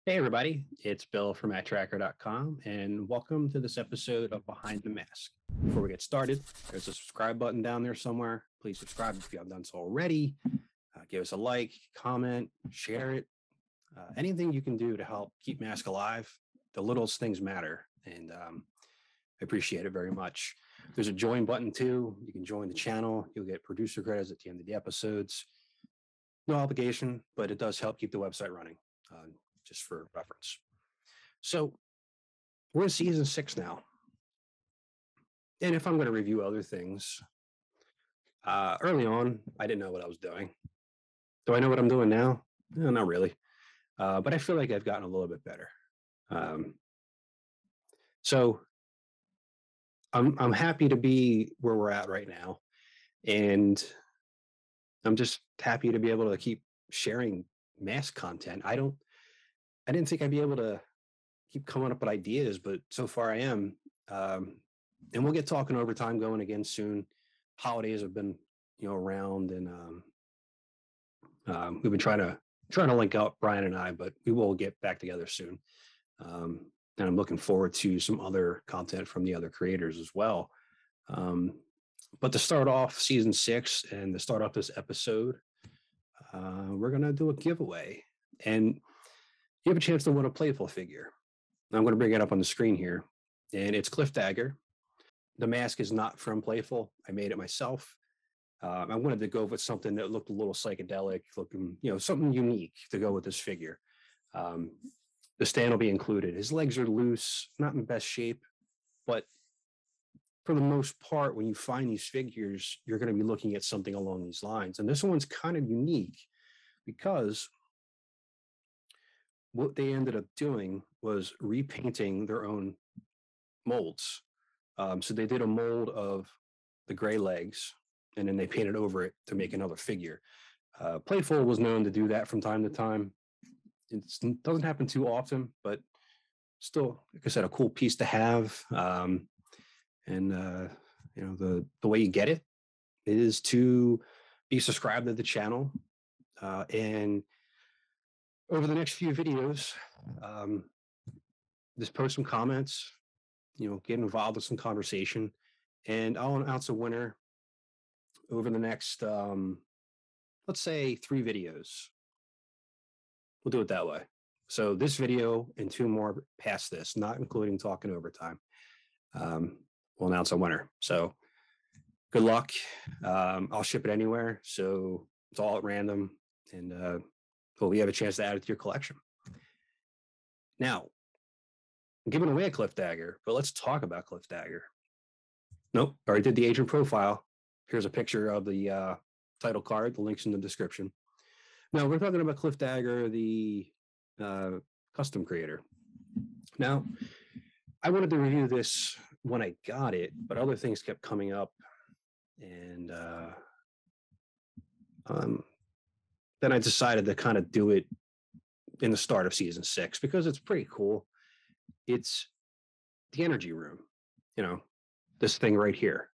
Hey everybody, it's Bill from Matt-Trakker.com and welcome to this episode of Behind the Mask. Before we get started, there's a subscribe button down there somewhere. Please subscribe if you haven't done so already. Give us a like, comment, share it. Anything you can do to help keep Mask alive. The littlest things matter, and I appreciate it very much. There's a join button too. You can join the channel. You'll get producer credits at the end of the episodes. No obligation, but it does help keep the website running. Just for reference. So we're in season 6 now. And if I'm going to review other things, early on, I didn't know what I was doing. Do I know what I'm doing now? No, not really. But I feel like I've gotten a little bit better. So I'm happy to be where we're at right now. And I'm just happy to be able to keep sharing mask content. I didn't think I'd be able to keep coming up with ideas, but so far I am. And we'll get talking overtime going again soon. Holidays have been, around, and we've been trying to link up, Brian and I, but we will get back together soon. And I'm looking forward to some other content from the other creators as well. But to start off season 6 and to start off this episode, we're gonna do a giveaway, and you have a chance to win a Playful figure. I'm going to bring it up on the screen here, and it's Cliff Dagger. The mask is not from Playful. I made it myself. I wanted to go with something that looked a little psychedelic, looking, something unique to go with this figure. The stand will be included. His legs are loose, not in best shape, but for the most part, when you find these figures, you're going to be looking at something along these lines. And this one's kind of unique because what they ended up doing was repainting their own molds. So they did a mold of the gray legs, and then they painted over it to make another figure. Playful was known to do that from time to time. It doesn't happen too often, but still, like I said, a cool piece to have. The way you get it is to be subscribed to the channel, and over the next few videos, just post some comments, get involved with some conversation, and I'll announce a winner over the next, let's say 3 videos. We'll do it that way. So this video and 2 more past this, not including talking overtime, we'll announce a winner. So good luck. I'll ship it anywhere. So it's all at random, and you have a chance to add it to your collection. Now, I'm giving away a Cliff Dagger, but let's talk about Cliff Dagger. Nope, already did the agent profile. Here's a picture of the title card. The link's in the description. Now, we're talking about Cliff Dagger, the custom creator. Now, I wanted to review this when I got it, but other things kept coming up, and then I decided to kind of do it in the start of season 6 because it's pretty cool. It's the energy room, this thing right here.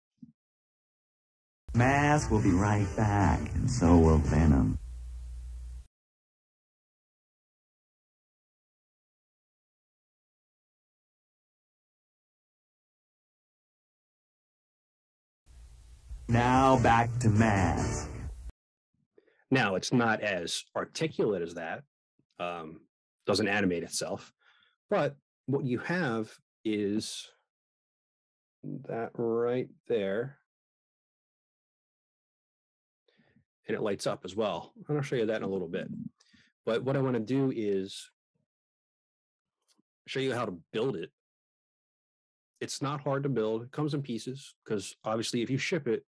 Mask will be right back, and so will Venom. Now back to Mask. Now, it's not as articulate as that, doesn't animate itself, but what you have is that right there, and it lights up as well. I'm going to show you that in a little bit, but what I want to do is show you how to build it. It's not hard to build. It comes in pieces because obviously if you ship it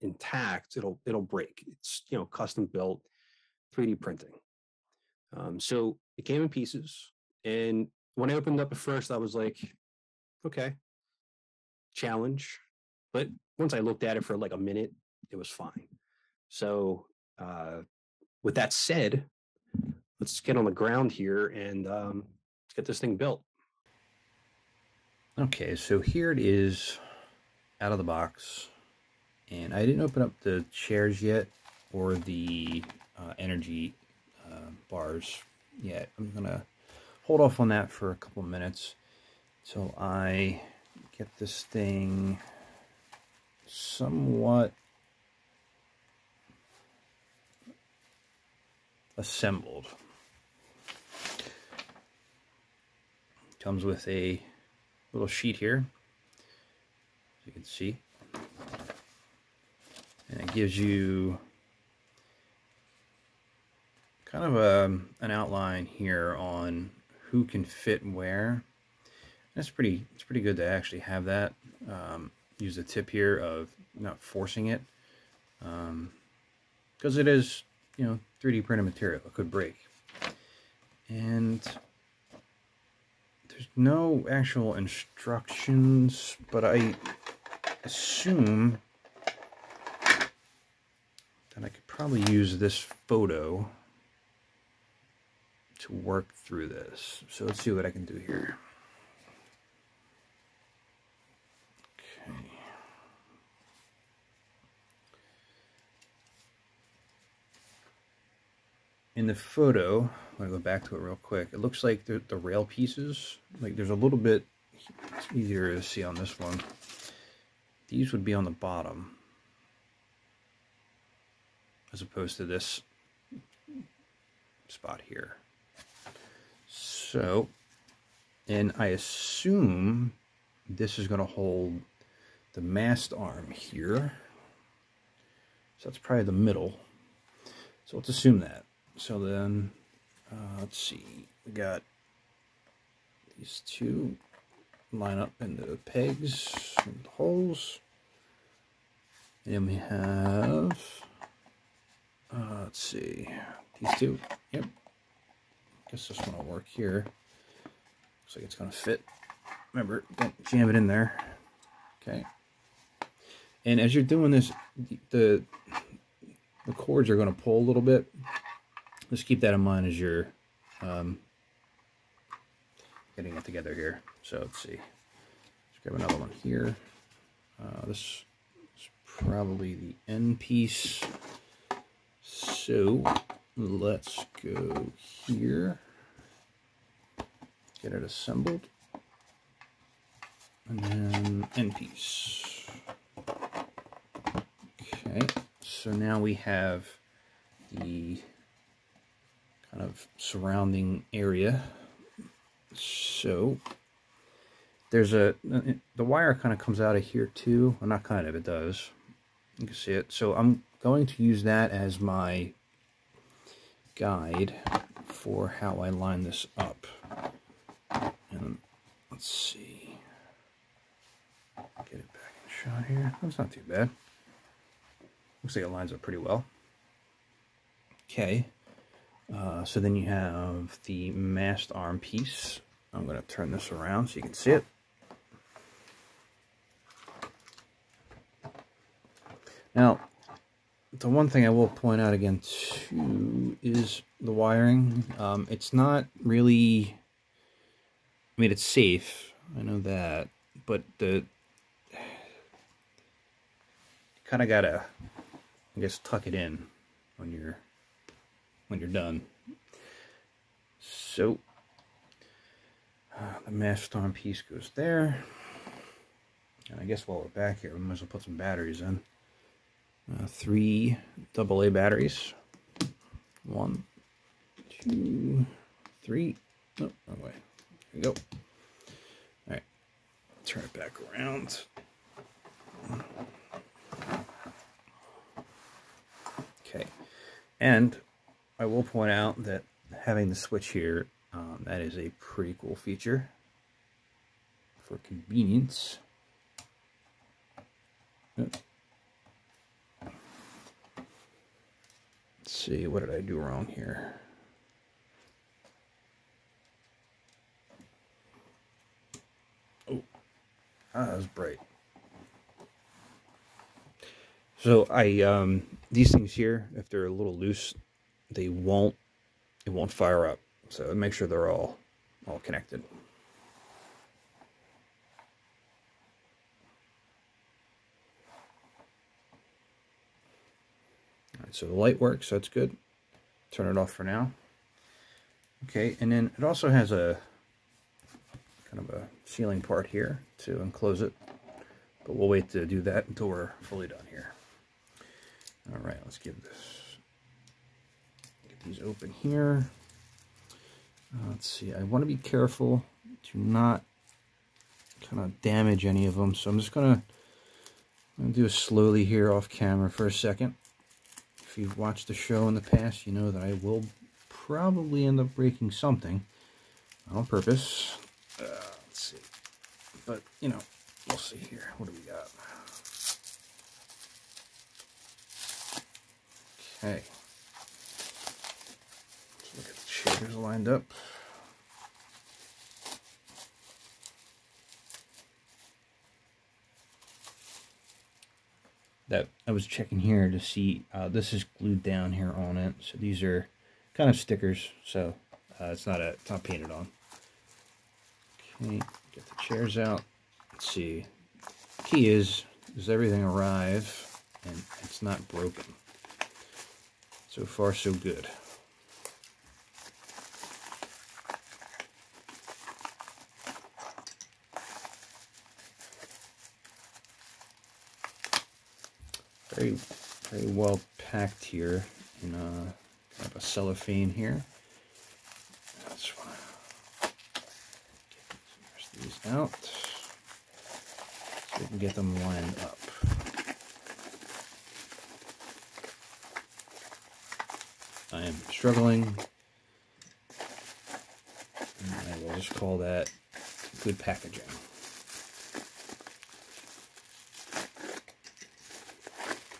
intact, it'll break. It's custom built, 3D printing. So it came in pieces, and when I opened up at first, I was like, okay, challenge. But once I looked at it for like a minute, it was fine. So with that said, let's get on the ground here and let's get this thing built. Okay, so here it is out of the box. And I didn't open up the chairs yet or the energy bars yet. I'm gonna hold off on that for a couple minutes till I get this thing somewhat assembled. Comes with a little sheet here, as you can see, and it gives you kind of an outline here on who can fit where. It's pretty good to actually have that. Use the tip here of not forcing it, because it is, you know, 3D printed material. It could break, and there's no actual instructions, but I assume that I could probably use this photo to work through this. So let's see what I can do here. Okay. In the photo, I'm going to go back to it real quick. It looks like the rail pieces, like there's a little bit, it's easier to see on this one. These would be on the bottom, as opposed to this spot here. So, and I assume this is going to hold the mast arm here. So that's probably the middle. So let's assume that. So then, let's see, we got these two line up into the pegs and the holes. And then we have, let's see, these two. Yep. Guess this one will work here. Looks like it's going to fit. Remember, don't jam it in there. Okay. And as you're doing this, the cords are going to pull a little bit. Just keep that in mind as you're getting it together here. So let's see. Let's grab another one here. This is probably the end piece. So let's go here. Get it assembled. And then end piece. Okay. So now we have the kind of surrounding area. So there's the wire kind of comes out of here too. Well, not kind of, it does. You can see it. So I'm going to use that as my guide for how I line this up. And let's see. Get it back in shot here. That's not too bad. Looks like it lines up pretty well. Okay. So then you have the mast arm piece. I'm going to turn this around so you can see it. Now, the one thing I will point out again too is the wiring. It's not really, I mean, it's safe, I know that, but the kind of gotta, I guess, tuck it in when you're done. So the mast arm piece goes there, and I guess while we're back here, we might as well put some batteries in. 3 AA batteries. 1, 2, 3. Oh, wrong way. There we go. All right, turn it back around. Okay, and I will point out that having the switch here, that is a pretty cool feature for convenience. Let's see, what did I do wrong here? Oh, that was bright. So these things here, if they're a little loose, it won't fire up. So make sure they're all connected. All right, so the light works, so that's good. Turn it off for now. Okay, and then it also has a kind of a sealing part here to enclose it, but we'll wait to do that until we're fully done here. All right, let's get these open here. Let's see, I want to be careful to not kind of damage any of them, so I'm just gonna do it slowly here off camera for a second. If you've watched the show in the past, you know that I will probably end up breaking something on purpose. Let's see, but you know, we'll see here. What do we got? Okay, let's look at the shaders lined up. That I was checking here to see, this is glued down here on it, so these are kind of stickers, so it's not painted on. Okay, get the chairs out. Let's see. Key is, does everything arrive and it's not broken? So far, so good. Very, very well packed here in kind of a cellophane here. I just want to get these out so we can get them lined up. I am struggling, and I will just call that good packaging.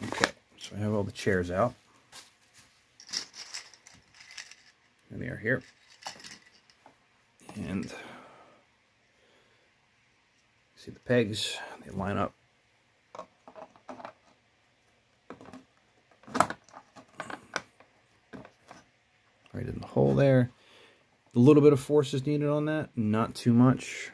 Okay, so I have all the chairs out. And they are here. And see the pegs, they line up. Right in the hole there. A little bit of force is needed on that, not too much.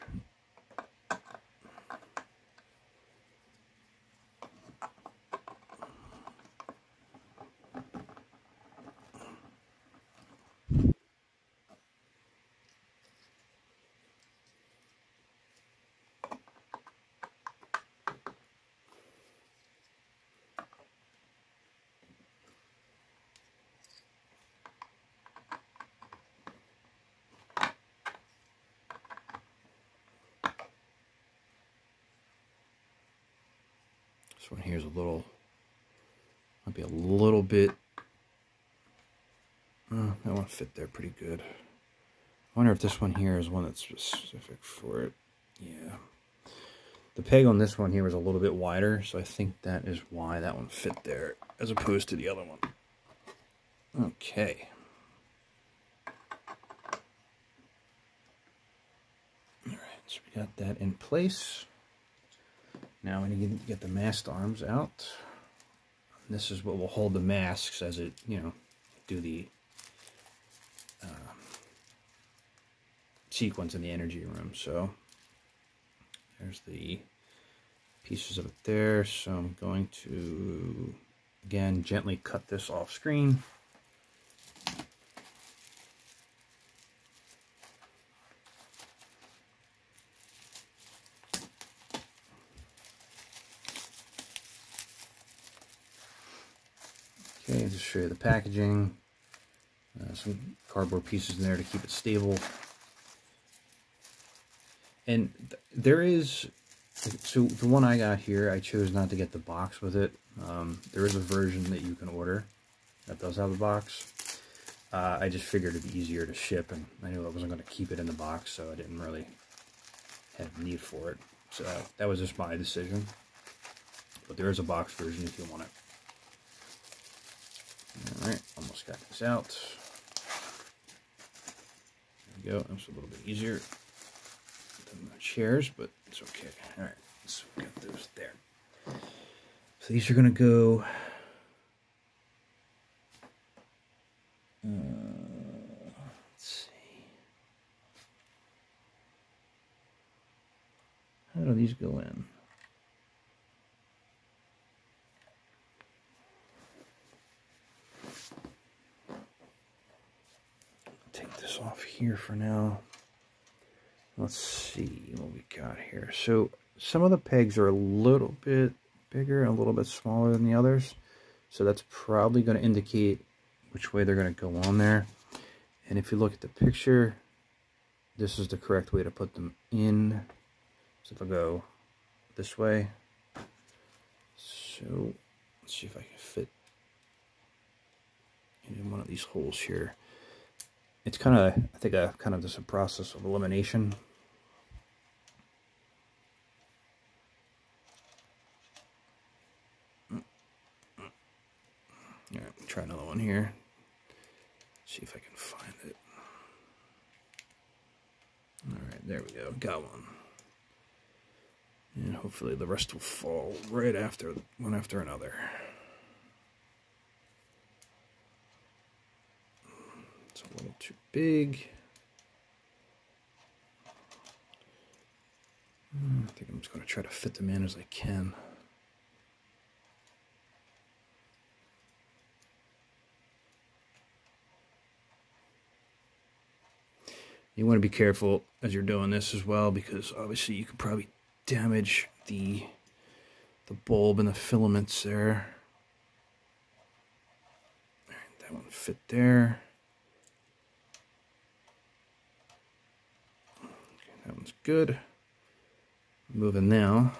This one here is a little, might be a little bit, that one fit there pretty good. I wonder if this one here is one that's specific for it. Yeah. The peg on this one here was a little bit wider, so I think that is why that one fit there, as opposed to the other one. Okay. Alright, so we got that in place. Now we need to get the mast arms out. This is what will hold the masks as it, you know, do the sequence in the energy room. So there's the pieces of it there. So I'm going to, again, gently cut this off screen. Okay, just show you the packaging. Some cardboard pieces in there to keep it stable. And there is, so the one I got here, I chose not to get the box with it. There is a version that you can order that does have a box. I just figured it'd be easier to ship, and I knew I wasn't going to keep it in the box, so I didn't really have need for it. So that was just my decision. But there is a box version if you want it. Alright, almost got this out. There we go. That's a little bit easier than the chairs, but it's okay. Alright, so we got those there. So these are going to go... let's see. How do these go in? Take this off here for now. Let's see what we got here. So some of the pegs are a little bit bigger and a little bit smaller than the others. So that's probably going to indicate which way they're going to go on there. And if you look at the picture, this is the correct way to put them in. So if I go this way, so let's see if I can fit in one of these holes here. It's kind of, I think, kind of just a process of elimination. All right, try another one here. See if I can find it. All right, there we go. Got one. And hopefully the rest will fall right after, one after another. It's a little too big. I think I'm just going to try to fit them in as I can. You want to be careful as you're doing this as well, because obviously you could probably damage the bulb and the filaments there. All right, that one fit there. Okay, that one's good. Moving now.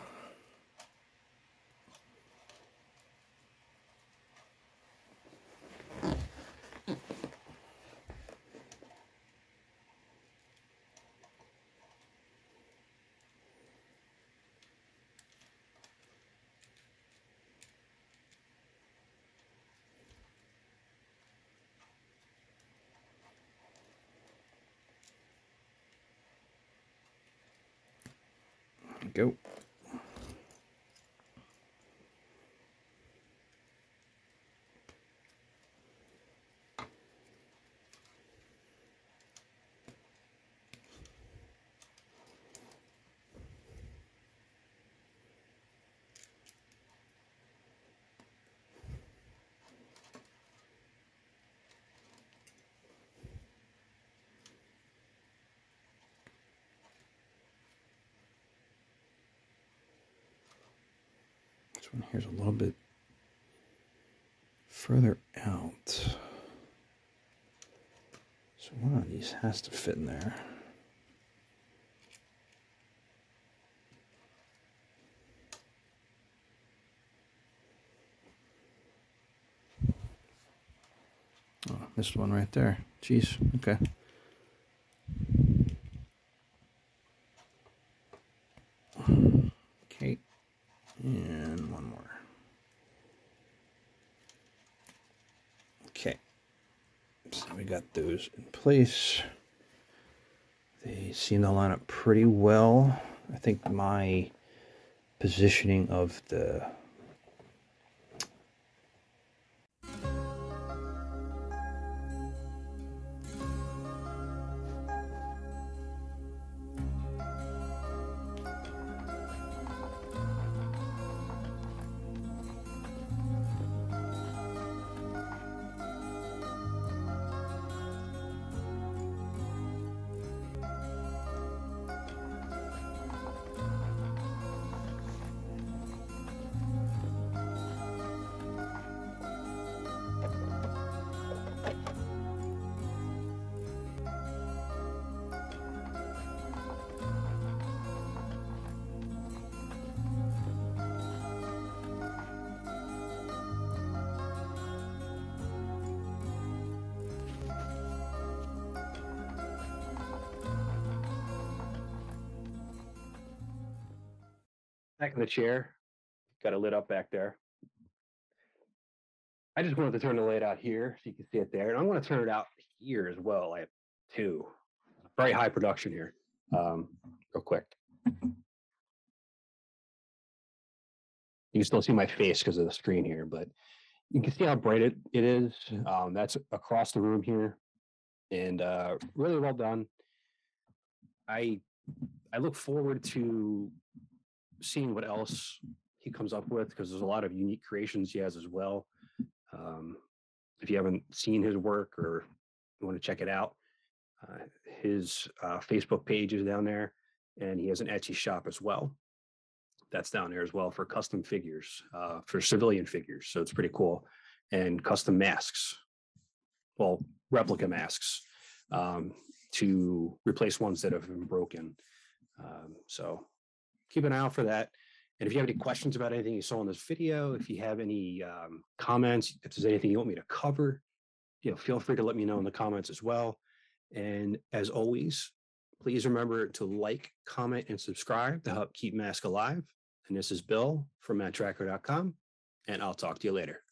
Go. This one here's a little bit further out. So one of these has to fit in there. Oh, this one right there. Jeez, okay. Okay, and one more. Okay, so we got those in place. They seem to line up pretty well. I think my positioning of the back in the chair, got it lit up back there. I just wanted to turn the light out here so you can see it there. And I'm going to turn it out here as well. I have two. Very high production here. Real quick. You can still see my face because of the screen here, but you can see how bright it is. That's across the room here. And really well done. I look forward to seeing what else he comes up with, because there's a lot of unique creations he has as well. If you haven't seen his work or you want to check it out, His Facebook page is down there, and he has an Etsy shop as well. That's down there as well for custom figures, for civilian figures. So it's pretty cool. And custom masks, well, replica masks, to replace ones that have been broken. So keep an eye out for that. And if you have any questions about anything you saw in this video, if you have any comments, if there's anything you want me to cover, feel free to let me know in the comments as well. And as always, please remember to like, comment, and subscribe to help keep Mask alive. And this is Bill from Matt-Trakker.com, and I'll talk to you later.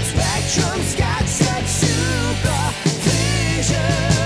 Spectrum's got such supervision.